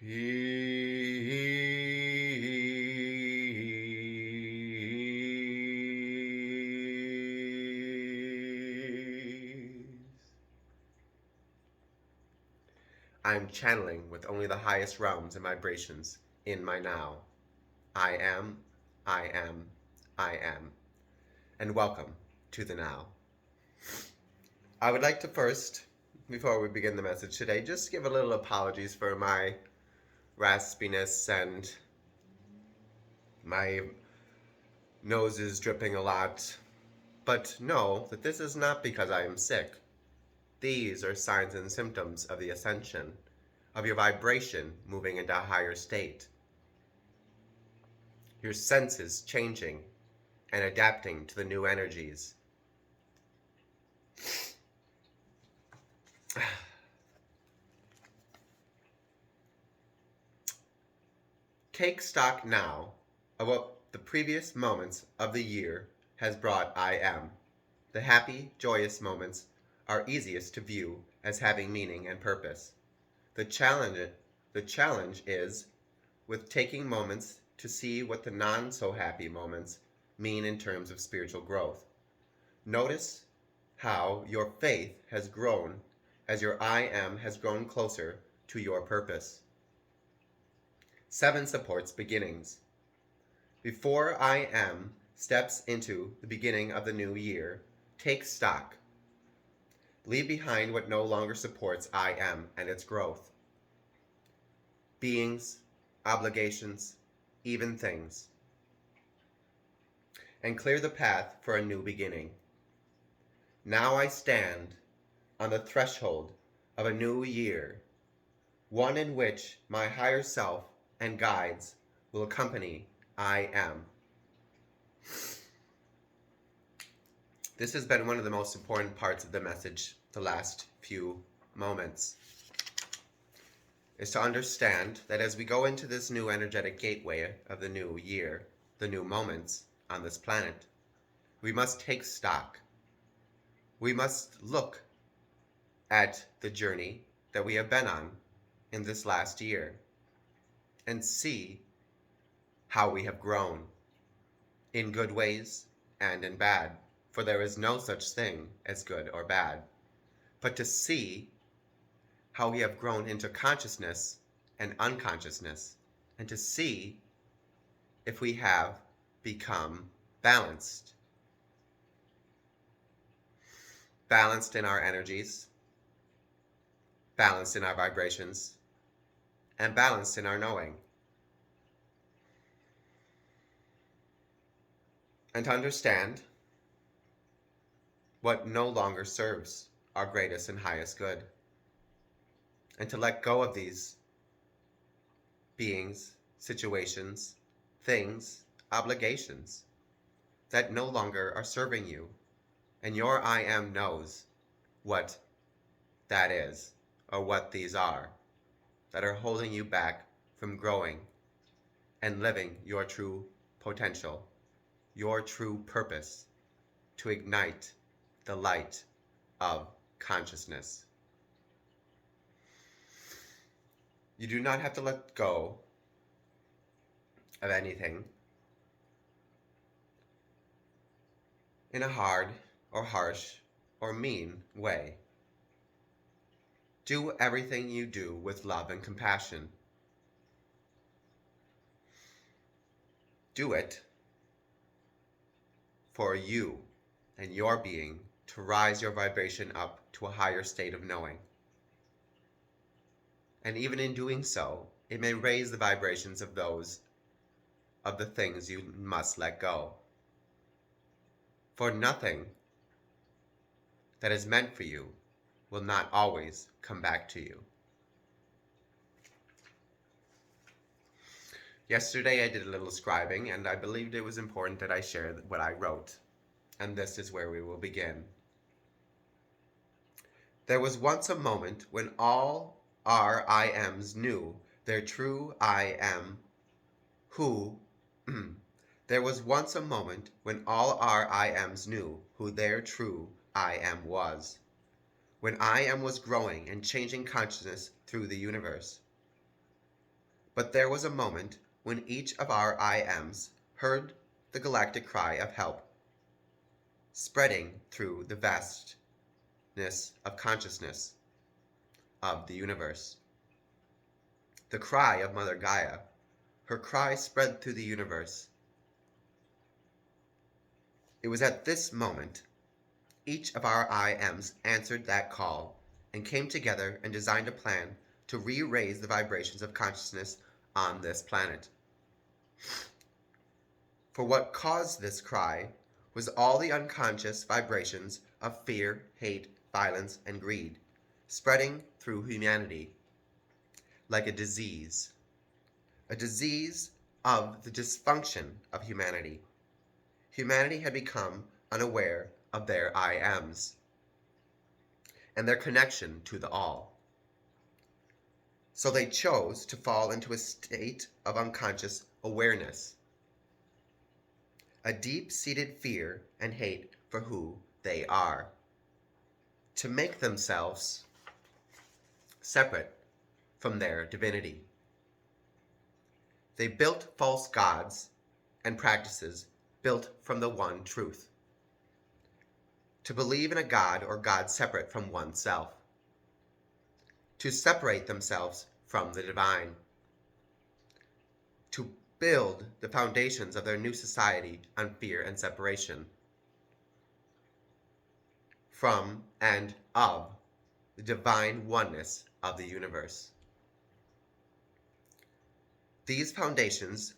I am channeling with only the highest realms and vibrations in my now. I am, I am, I am. And welcome to the now. I would like to first, before we begin the message today, just give a little apologies for my raspiness and my nose is dripping a lot. But know that this is not because I am sick. These are signs and symptoms of the ascension, of your vibration moving into a higher state. Your senses changing and adapting to the new energies. Take stock now of what the previous moments of the year has brought I am. The happy, joyous moments are easiest to view as having meaning and purpose. The challenge is with taking moments to see what the non-so-happy moments mean in terms of spiritual growth. Notice how your faith has grown as your I am has grown closer to your purpose. 7 supports beginnings. Before I am steps into the beginning of the new year, take stock. Leave behind what no longer supports I am and its growth. Beings, obligations, even things. And clear the path for a new beginning. Now I stand on the threshold of a new year, one in which my higher self and guides will accompany I am. This has been one of the most important parts of the message the last few moments, is to understand that as we go into this new energetic gateway of the new year, the new moments on this planet, we must take stock. We must look at the journey that we have been on in this last year and see how we have grown in good ways and in bad, for there is no such thing as good or bad, but to see how we have grown into consciousness and unconsciousness, and to see if we have become balanced. Balanced in our energies, balanced in our vibrations, and balanced in our knowing. And to understand what no longer serves our greatest and highest good. And to let go of these beings, situations, things, obligations that no longer are serving you. And your I am knows what that is, or what these are, that are holding you back from growing and living your true potential, your true purpose, to ignite the light of consciousness. You do not have to let go of anything in a hard or harsh or mean way. Do everything you do with love and compassion. Do it for you and your being to rise your vibration up to a higher state of knowing. And even in doing so, it may raise the vibrations of the things you must let go. For nothing that is meant for you will not always come back to you. Yesterday I did a little scribing, and I believed it was important that I share what I wrote. And this is where we will begin. There was once a moment when all our I ams knew their true I am who there was once a moment when all our I ams knew who their true I am was. When I am was growing and changing consciousness through the universe. But there was a moment when each of our I Ams heard the galactic cry of help, spreading through the vastness of consciousness of the universe. The cry of Mother Gaia, her cry spread through the universe. It was at this moment each of our I Ams answered that call and came together and designed a plan to re-raise the vibrations of consciousness on this planet. For what caused this cry was all the unconscious vibrations of fear, hate, violence, and greed, spreading through humanity like a disease of the dysfunction of humanity. Humanity had become unaware of their I Ams and their connection to the All. So they chose to fall into a state of unconscious awareness, a deep-seated fear and hate for who they are, to make themselves separate from their divinity. They built false gods and practices built from the one truth, to believe in a god or gods separate from oneself, to separate themselves from the divine, to build the foundations of their new society on fear and separation from and of the divine oneness of the universe. These foundations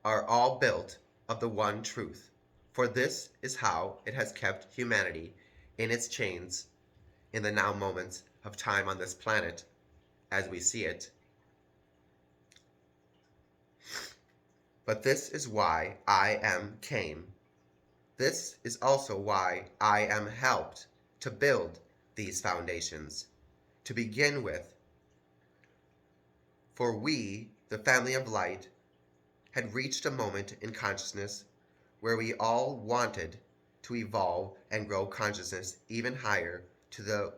are all built of the one truth, for this is how it has kept humanity in its chains in the now moments of time on this planet as we see it. But this is why I Am came. This is also why I Am helped to build these foundations, to begin with. For we, the family of light, had reached a moment in consciousness where we all wanted to evolve and grow consciousness even higher to the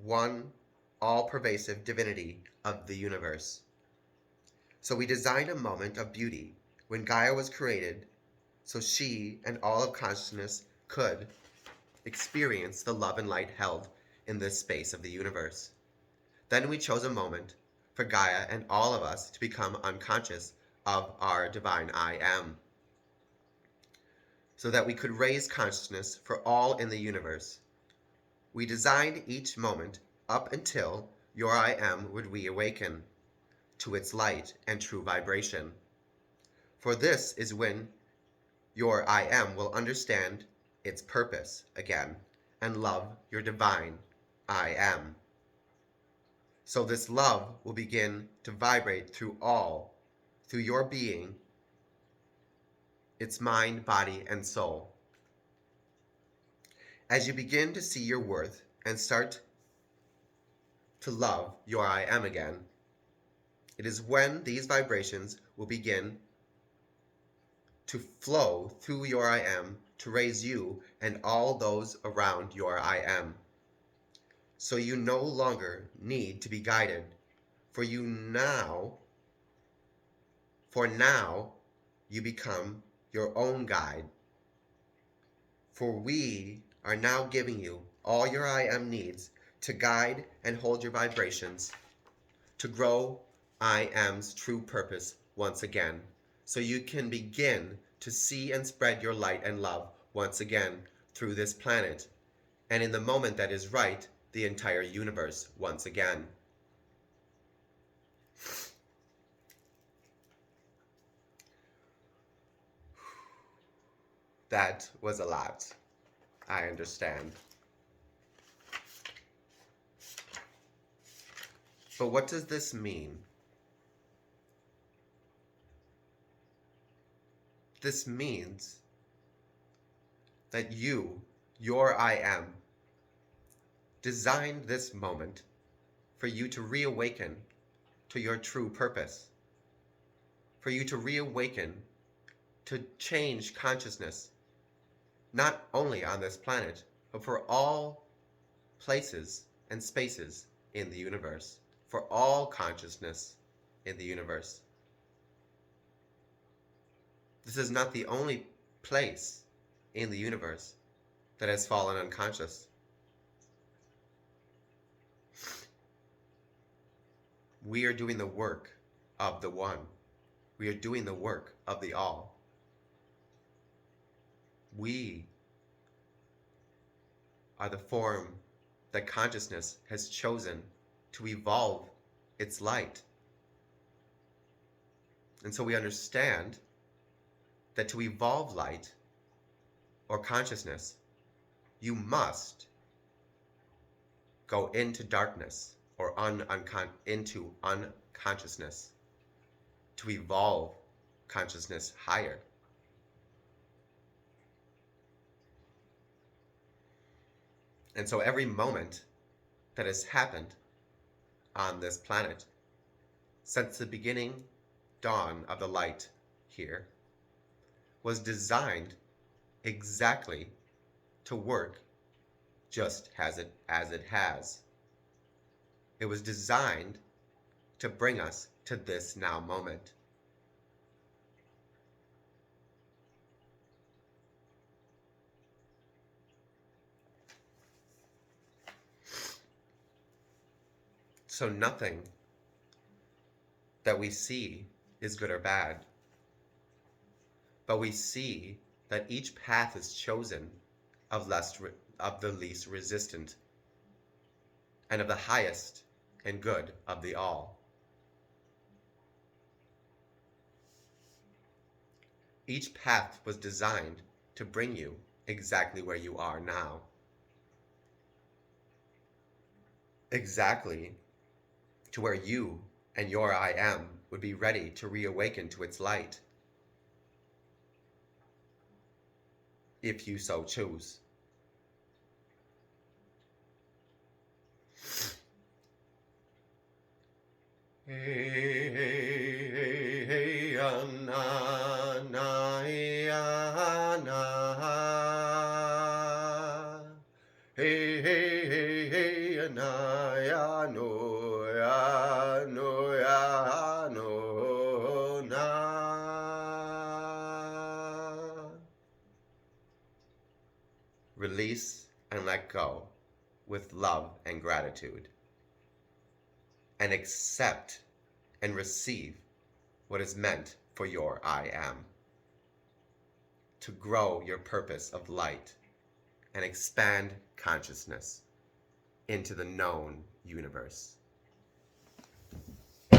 one all-pervasive divinity of the universe. So we designed a moment of beauty when Gaia was created, so she and all of consciousness could experience the love and light held in this space of the universe. Then we chose a moment for Gaia and all of us to become unconscious of our divine I Am, so that we could raise consciousness for all in the universe. We designed each moment up until your I Am would reawaken to its light and true vibration. For this is when your I Am will understand its purpose again and love your divine I Am. So this love will begin to vibrate through your being, its mind, body, and soul. As you begin to see your worth and start to love your I Am again, it is when these vibrations will begin to flow through your I Am to raise you and all those around your I Am. So you no longer need to be guided, for now you become your own guide. For we are now giving you all your I Am needs to guide and hold your vibrations, to grow I Am's true purpose once again, so you can begin to see and spread your light and love once again through this planet, and in the moment that is right, the entire universe once again. That was a lot. I understand. But what does this mean? This means that your I Am, designed this moment for you to reawaken to your true purpose, for you to reawaken to change consciousness, not only on this planet, but for all places and spaces in the universe, for all consciousness in the universe. This is not the only place in the universe that has fallen unconscious. We are doing the work of the One. We are doing the work of the All. We are the form that consciousness has chosen to evolve its light. And so we understand that to evolve light or consciousness, you must go into darkness or into unconsciousness to evolve consciousness higher. And so every moment that has happened on this planet since the beginning dawn of the light here was designed exactly to work just as it has. It was designed to bring us to this now moment. So nothing that we see is good or bad, but we see that each path is chosen of the least resistant and of the highest and good of the all. Each path was designed to bring you exactly where you are now. Exactly to where you and your I am would be ready to reawaken to its light, if you so choose. Hey, hey, hey, hey, na, na, na. Hey, hey, hey, hey, na, ya, no, ya, no, ya, no, na. Release and let go with love and gratitude, and accept and receive what is meant for your I am, to grow your purpose of light and expand consciousness into the known universe.